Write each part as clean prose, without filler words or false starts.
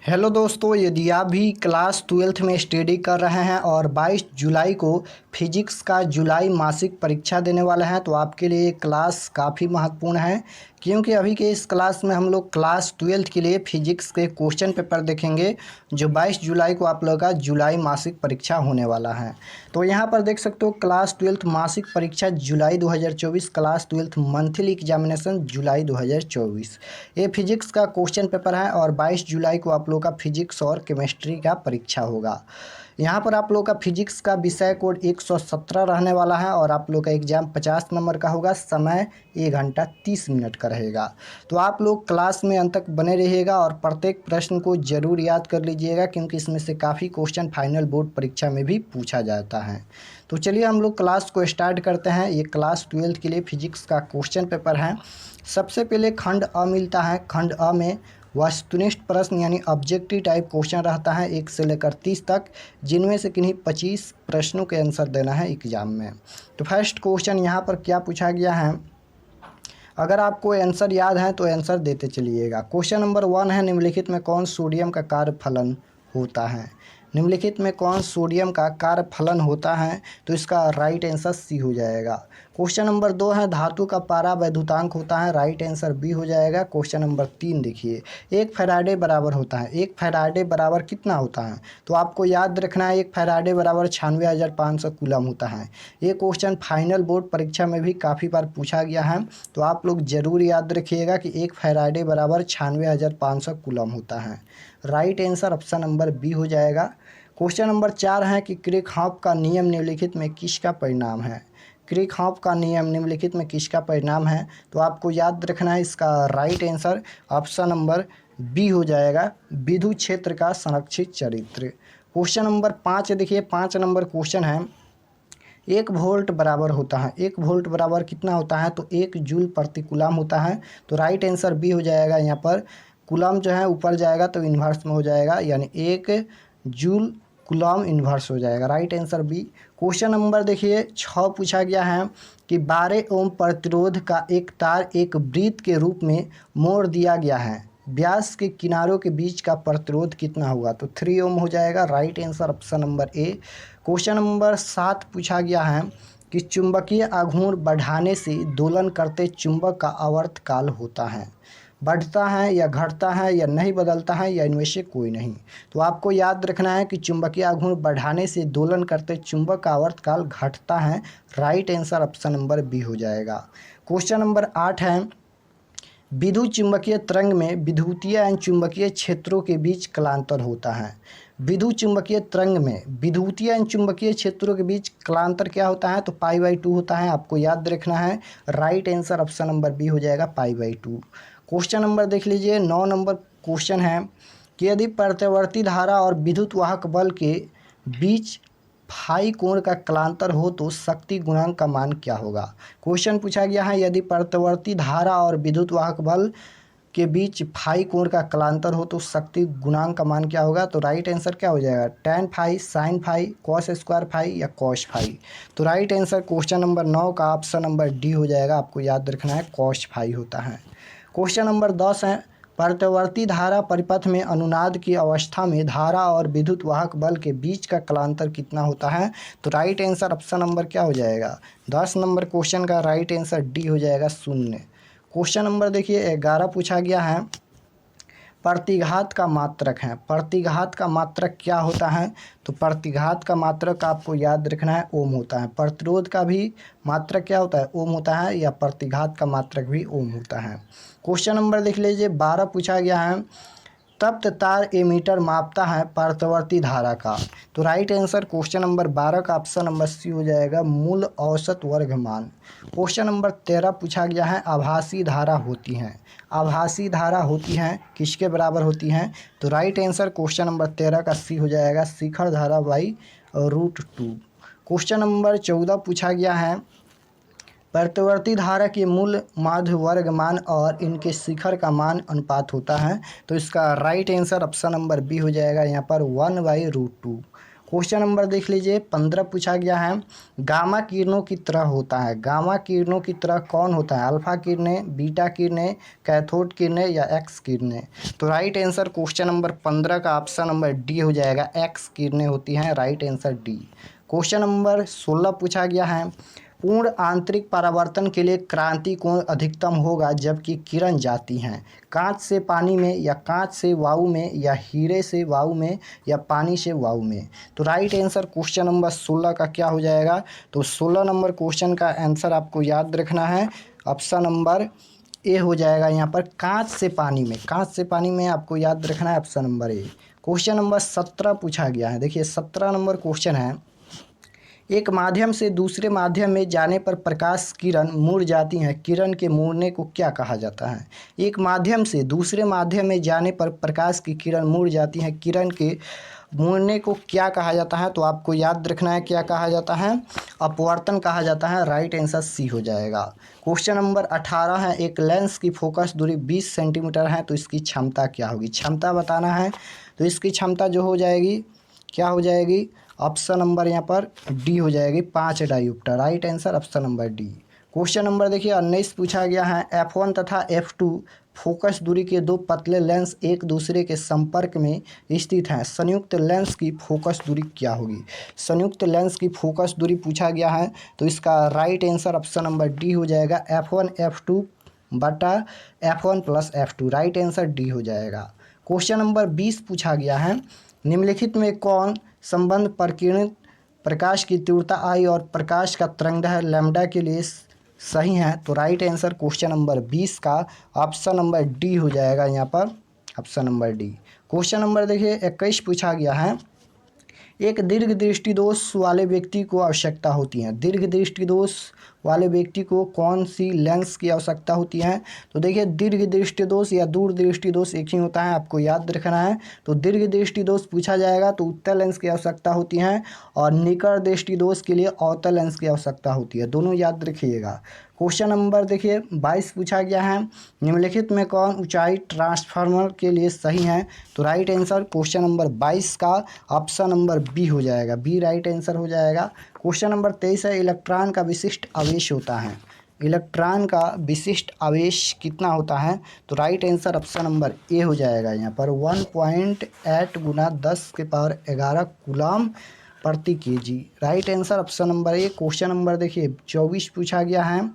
Hello दोस्तों, यदि आप भी क्लास 12th में स्टडी कर रहे हैं और 22 जुलाई को फिजिक्स का जुलाई मासिक परीक्षा देने वाले हैं तो आपके लिए क्लास काफ़ी महत्वपूर्ण है। क्योंकि अभी के इस क्लास में हम लोग क्लास 12th के लिए फिजिक्स के क्वेश्चन पेपर देखेंगे जो 22 जुलाई को आप लोगों का जुलाई मासिक परीक्षा होने वाला है। तो यहाँ पर देख सकते हो क्लास 12th मासिक परीक्षा जुलाई 2024, क्लास 12th मंथली एग्जामिनेशन जुलाई 2024। ये फिजिक्स का क्वेश्चन पेपर है और 22 जुलाई को आप लोग का फिजिक्स और केमिस्ट्री का परीक्षा होगा। यहाँ पर आप लोग का फिजिक्स का विषय कोड 117 रहने वाला है और आप लोग का एग्जाम 50 नंबर का होगा। समय 1 घंटा 30 मिनट का रहेगा। तो आप लोग क्लास में अंत तक बने रहिएगा और प्रत्येक प्रश्न को जरूर याद कर लीजिएगा, क्योंकि इसमें से काफ़ी क्वेश्चन फाइनल बोर्ड परीक्षा में भी पूछा जाता है। तो चलिए हम लोग क्लास को स्टार्ट करते हैं। ये क्लास 12th के लिए फिजिक्स का क्वेश्चन पेपर है। सबसे पहले खंड अ मिलता है। खंड अ में वस्तुनिष्ठ प्रश्न यानी ऑब्जेक्टिव टाइप क्वेश्चन रहता है 1 से लेकर 30 तक, जिनमें से किन्हीं 25 प्रश्नों के आंसर देना है एग्जाम में। तो फर्स्ट क्वेश्चन यहाँ पर क्या पूछा गया है, अगर आपको आंसर याद है तो आंसर देते चलिएगा। क्वेश्चन नंबर 1 है, निम्नलिखित में कौन सोडियम का कार्यफलन होता है। निम्नलिखित में कौन सोडियम का कार्यफलन होता है, तो इसका राइट आंसर सी हो जाएगा। क्वेश्चन नंबर 2 है, धातु का पारा वैद्युतांक होता है। राइट आंसर बी हो जाएगा। क्वेश्चन नंबर 3 देखिए, 1 फैराडे बराबर होता है। 1 फैराडे बराबर कितना होता है, तो आपको याद रखना है 1 फैराडे बराबर 96,500 कूलम होता है। ये क्वेश्चन फाइनल बोर्ड परीक्षा में भी काफ़ी बार पूछा गया है, तो आप लोग ज़रूर याद रखिएगा कि 1 फैराडे बराबर 96,500 कूलम होता है। Right answer option number B हो जाएगा। क्वेश्चन नंबर 4 है कि किरचॉफ का नियम निम्नलिखित में किसका परिणाम है। किरचॉफ का नियम निम्नलिखित में किसका परिणाम है, तो आपको याद रखना है इसका right answer option number B हो जाएगा, विद्युत क्षेत्र का संरक्षित चरित्र। क्वेश्चन नंबर 5 देखिए, 5 नंबर क्वेश्चन है, 1 वोल्ट बराबर होता है। 1 वोल्ट बराबर कितना होता है, तो 1 जूल प्रति कूलम होता है। तो राइट आंसर बी हो जाएगा। यहाँ पर कूलम जो है ऊपर जाएगा तो इन्वर्स में हो जाएगा, यानी 1 जूल कूलम इन्वर्स हो जाएगा। Right answer B. Question number देखिए 6 पूछा गया है कि 12 ओम प्रतिरोध का एक तार एक वृत्त के रूप में मोड़ दिया गया है, व्यास के किनारों के बीच का प्रतिरोध कितना होगा, तो 3 ओम हो जाएगा। Right answer option number A. Question number 7 पूछा गया है कि चुंबकीय आघूर्ण बढ़ाने से दोलन करते चुंबक का आवर्तकाल होता है, बढ़ता है या घटता है या नहीं बदलता है या इनमें से कोई नहीं। तो आपको याद रखना है कि चुंबकीय आघूर्ण बढ़ाने से दोलन करते चुंबक का आवर्तकाल घटता है। Right answer option number B हो जाएगा। क्वेश्चन नंबर 8 है, विद्युत चुंबकीय तरंग में विद्युतीय एवं चुंबकीय क्षेत्रों के बीच कलांतर होता है। विद्युत चुंबकीय तरंग में विद्युतीय एवं चुंबकीय क्षेत्रों के बीच कलांतर क्या होता है, तो पाई/2 होता है। आपको याद रखना है। Right answer option number B हो जाएगा, पाई/2। क्वेश्चन नंबर देख लीजिए, 9 नंबर क्वेश्चन है कि यदि प्रत्यावर्ती धारा और विद्युत वाहक बल के बीच फाई कोण का कलांतर हो तो शक्ति गुणांक का मान क्या होगा। क्वेश्चन पूछा गया है, यदि प्रत्यावर्ती धारा और विद्युत वाहक बल के बीच फाई कोण का कलांतर हो तो शक्ति गुणांक का मान क्या होगा, तो राइट आंसर क्या हो जाएगा, tan phi, sin phi, cos square phi या cos फाई। तो राइट आंसर क्वेश्चन नंबर 9 का ऑप्शन नंबर डी हो जाएगा। आपको याद रखना है cos फाई होता है। क्वेश्चन नंबर 10 है, प्रत्यावर्ती धारा परिपथ में अनुनाद की अवस्था में धारा और विद्युत वाहक बल के बीच का कलांतर कितना होता है, तो राइट आंसर ऑप्शन नंबर क्या हो जाएगा, 10 नंबर क्वेश्चन का राइट आंसर डी हो जाएगा, 0। क्वेश्चन नंबर देखिए 11 पूछा गया है, प्रतिघात का मात्रक है। प्रतिघात का मात्रक क्या होता है, तो प्रतिघात का मात्रक आपको याद रखना है ओम होता है। प्रतिरोध का भी मात्रक क्या होता है, ओम होता है, या प्रतिघात का मात्रक भी ओम होता है। क्वेश्चन नंबर देख लीजिए 12 पूछा गया है, तप्त तार एमीटर मापता है प्रत्यावर्ती धारा का। तो राइट आंसर क्वेश्चन नंबर 12 का ऑप्शन नंबर सी हो जाएगा, मूल औसत वर्ग मान। क्वेश्चन नंबर 13 पूछा गया है, आभासी धारा होती हैं। आभासी धारा होती हैं किसके बराबर होती हैं, तो राइट आंसर क्वेश्चन नंबर 13 का सी हो जाएगा, शिखर धारा √2। क्वेश्चन नंबर 14 पूछा गया है, प्रत्यावर्ती धारा के मूल माध्य वर्ग मान और इनके शिखर का मान अनुपात होता है। तो इसका right answer option number B हो जाएगा, यहाँ पर 1/√2। क्वेश्चन नंबर देख लीजिए 15 पूछा गया है, गामा किरणों की तरह होता है। गामा किरणों की तरह कौन होता है? अल्फा किरणें, बीटा किरणें, कैथोड किरणें या एक्स किरणें? तो राइट आंसर क्वेश्चन नंबर 15 का ऑप्शन नंबर डी हो जाएगा, एक्स किरणें होती हैं। Right answer D. Question number 16 पूछा गया है, पूर्ण आंतरिक परावर्तन के लिए क्रांति कोण अधिकतम होगा जबकि किरण जाती हैं। कांच से पानी में, या कांच से वायु में, या हीरे से वायु में, या पानी से वायु में? तो राइट आंसर क्वेश्चन नंबर 16 का क्या हो जाएगा? तो 16 नंबर क्वेश्चन का आंसर आपको याद रखना है, ऑप्शन नंबर ए हो जाएगा यहाँ पर, कांच से पानी में। कांच से पानी में आपको याद रखना है, option number A. Question number 17 पूछा गया है। देखिए 17 नंबर क्वेश्चन है, एक माध्यम से दूसरे माध्यम में जाने पर प्रकाश किरण मुड़ जाती हैं। किरण के मुड़ने को क्या कहा जाता है? एक माध्यम से दूसरे माध्यम में जाने पर प्रकाश की किरण मुड़ जाती हैं। किरण के मुड़ने को क्या कहा जाता है? तो आपको याद रखना है, क्या कहा जाता है? अपवर्तन कहा जाता है। राइट आंसर सी हो जाएगा। क्वेश्चन नंबर 18 है, एक लेंस की फोकस दूरी 20 सेंटीमीटर है तो इसकी क्षमता क्या होगी? क्षमता बताना है। तो इसकी क्षमता जो हो जाएगी, क्या हो जाएगी? ऑप्शन नंबर यहाँ पर डी हो जाएगी, 5 dioptre. Right answer option number D. Question number देखिए 19 पूछा गया है, F1 तथा F2 फोकस दूरी के दो पतले लेंस एक दूसरे के संपर्क में स्थित हैं। संयुक्त लेंस की फोकस दूरी क्या होगी? संयुक्त लेंस की फोकस दूरी पूछा गया है तो इसका right answer option number D हो जाएगा, F1 F2 बटा F1 plus F2। Right answer D हो जाएगा। क्वेश्चन नंबर 20 पूछा गया है, निम्नलिखित में कौन संबंध प्रकीर्णित प्रकाश की तीव्रता आई और प्रकाश का तरंगदैर्घ्य लैम्ब्डा के लिए सही है? तो राइट आंसर क्वेश्चन नंबर 20 का ऑप्शन नंबर डी हो जाएगा यहाँ पर, option number D. Question number देखिए 21 पूछा गया है, एक दीर्घ दृष्टि दोष वाले व्यक्ति को आवश्यकता होती है। दीर्घ दृष्टि दोष वाले व्यक्ति को कौन सी लेंस की आवश्यकता होती है? तो देखिए दीर्घ दृष्टि दोष या दूर दृष्टि दोष एक ही होता है, आपको याद रखना है। तो दीर्घ दृष्टि दोष पूछा जाएगा तो उत्तल लेंस की आवश्यकता होती है, और निकट दृष्टि दोष के लिए अवतल लेंस की आवश्यकता होती है। दोनों याद रखिएगा। क्वेश्चन नंबर देखिए 22 पूछा गया है, निम्नलिखित में कौन ऊंचाई ट्रांसफार्मर के लिए सही है? तो राइट आंसर क्वेश्चन नंबर 22 का ऑप्शन नंबर बी हो जाएगा, बी राइट आंसर हो जाएगा। क्वेश्चन नंबर 23 है, इलेक्ट्रॉन का विशिष्ट आवेश होता है। इलेक्ट्रॉन का विशिष्ट आवेश कितना होता है? तो right answer option number A हो जाएगा यहाँ पर, 1.8 गुना 10⁻11 कूलम प्रति KG. Right answer option number A. Question number देखिए 24 पूछा गया है,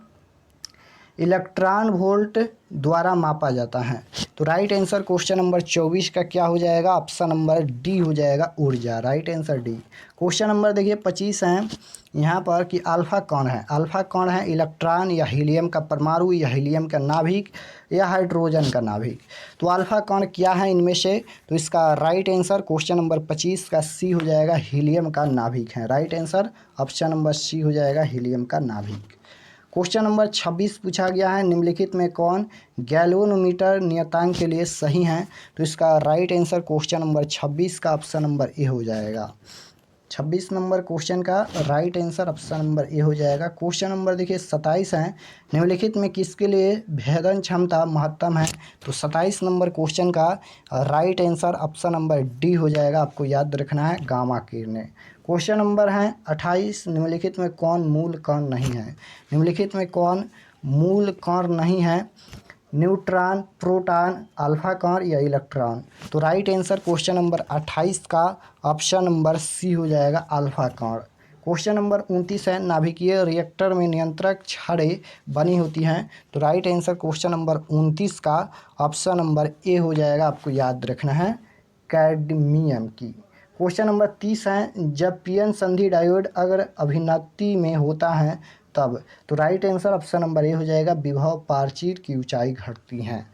इलेक्ट्रॉन वोल्ट द्वारा मापा जाता है। तो राइट आंसर क्वेश्चन नंबर 24 का क्या हो जाएगा? ऑप्शन नंबर डी हो जाएगा, ऊर्जा। Right answer D. Question number देखिए 25 है यहाँ पर कि अल्फा कौन है? अल्फा कौन है? इलेक्ट्रॉन या हीलियम का परमाणु, या हीलियम का नाभिक, या हाइड्रोजन का नाभिक? तो अल्फा कौन क्या है इनमें से? तो इसका राइट आंसर क्वेश्चन नंबर 25 का सी हो जाएगा, हीलियम का नाभिक है। Right answer option number C हो जाएगा, हीलियम का नाभिक। क्वेश्चन नंबर 26 पूछा गया है, निम्नलिखित में कौन गैल्वेनोमीटर नियतांक के लिए सही है? तो इसका राइट आंसर क्वेश्चन नंबर 26 का ऑप्शन नंबर ए हो जाएगा। 26 नंबर क्वेश्चन का right answer option number A हो जाएगा। क्वेश्चन नंबर देखिए 27 है, निम्नलिखित में किसके लिए भेदन क्षमता महत्तम है? तो 27 नंबर क्वेश्चन का right answer option number D हो जाएगा, आपको याद रखना है, गामा किरणें। क्वेश्चन नंबर है 28, निम्नलिखित में कौन मूल कण नहीं है? निम्नलिखित में कौन मूल कण नहीं है? न्यूट्रॉन, प्रोटॉन, अल्फा कण या इलेक्ट्रॉन? तो राइट आंसर क्वेश्चन नंबर 28 का ऑप्शन नंबर सी हो जाएगा, अल्फा कण। क्वेश्चन नंबर 29 है, नाभिकीय रिएक्टर में नियंत्रक छड़ें बनी होती हैं। तो राइट आंसर क्वेश्चन नंबर 29 का ऑप्शन नंबर ए हो जाएगा, आपको याद रखना है, कैडमियम की। क्वेश्चन नंबर 30 है, जब पीएन संधि डायोड अगर अभिनति में होता है तब? तो right answer option number A हो जाएगा, विभव प्राचीर की ऊंचाई घटती है।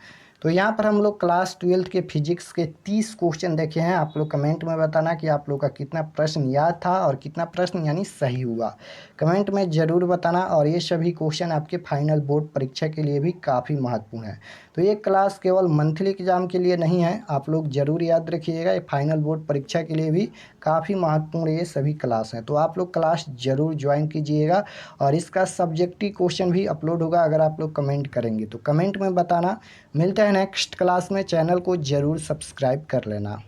तो यहाँ पर हम लोग क्लास 12 के फिजिक्स के 30 क्वेश्चन देखे हैं। आप लोग कमेंट में बताना कि आप लोग का कितना प्रश्न याद था और कितना प्रश्न यानी सही हुआ, कमेंट में ज़रूर बताना। और ये सभी क्वेश्चन आपके फाइनल बोर्ड परीक्षा के लिए भी काफ़ी महत्वपूर्ण है। तो ये क्लास केवल मंथली एग्जाम के लिए नहीं है, आप लोग ज़रूर याद रखिएगा, ये फाइनल बोर्ड परीक्षा के लिए भी काफ़ी महत्वपूर्ण ये सभी क्लास हैं। तो आप लोग क्लास ज़रूर ज्वाइन कीजिएगा, और इसका सब्जेक्टिव क्वेश्चन भी अपलोड होगा अगर आप लोग कमेंट करेंगे तो। कमेंट में बताना। मिलते हैं नेक्स्ट क्लास में, चैनल को ज़रूर सब्सक्राइब कर लेना।